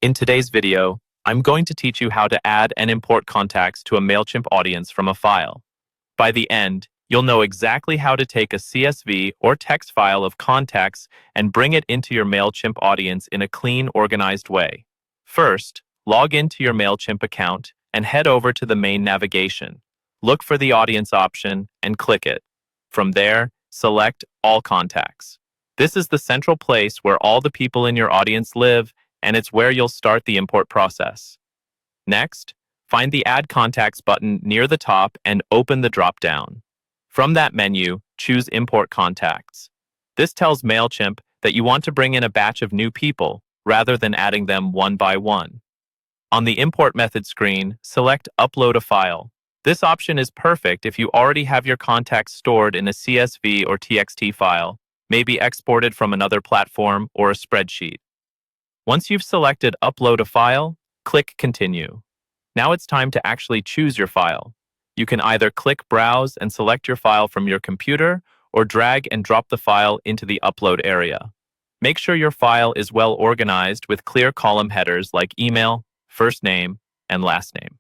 In today's video, I'm going to teach you how to add and import contacts to a Mailchimp audience from a file. By the end, you'll know exactly how to take a CSV or text file of contacts and bring it into your Mailchimp audience in a clean, organized way. First, log into your Mailchimp account and head over to the main navigation. Look for the audience option and click it. From there, select All Contacts. This is the central place where all the people in your audience live, and it's where you'll start the import process. Next, find the Add Contacts button near the top and open the drop-down. From that menu, choose Import Contacts. This tells Mailchimp that you want to bring in a batch of new people rather than adding them one by one. On the Import Method screen, select Upload a File. This option is perfect if you already have your contacts stored in a CSV or TXT file, maybe exported from another platform or a spreadsheet. Once you've selected Upload a File, click Continue. Now it's time to actually choose your file. You can either click Browse and select your file from your computer, or drag and drop the file into the upload area. Make sure your file is well organized with clear column headers like email, first name, and last name.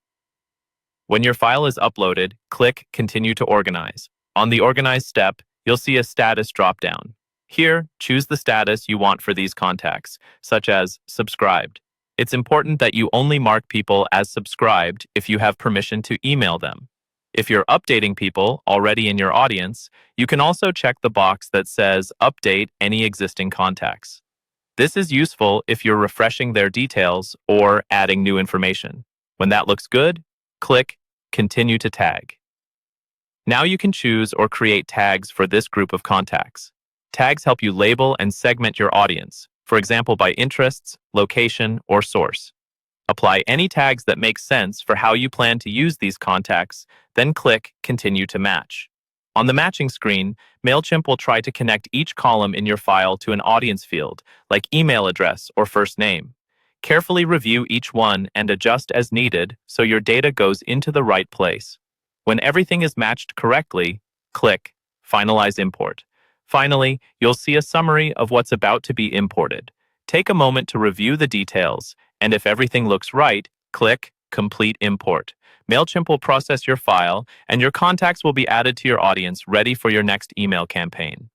When your file is uploaded, click Continue to Organize. On the Organize step, you'll see a status drop-down. Here, choose the status you want for these contacts, such as subscribed. It's important that you only mark people as subscribed if you have permission to email them. If you're updating people already in your audience, you can also check the box that says Update any existing contacts. This is useful if you're refreshing their details or adding new information. When that looks good, click Continue to Tag. Now you can choose or create tags for this group of contacts. Tags help you label and segment your audience, for example by interests, location, or source. Apply any tags that make sense for how you plan to use these contacts, then click Continue to Match. On the matching screen, Mailchimp will try to connect each column in your file to an audience field, like email address or first name. Carefully review each one and adjust as needed so your data goes into the right place. When everything is matched correctly, click Finalize Import. Finally, you'll see a summary of what's about to be imported. Take a moment to review the details, and if everything looks right, click Complete Import. Mailchimp will process your file, and your contacts will be added to your audience ready for your next email campaign.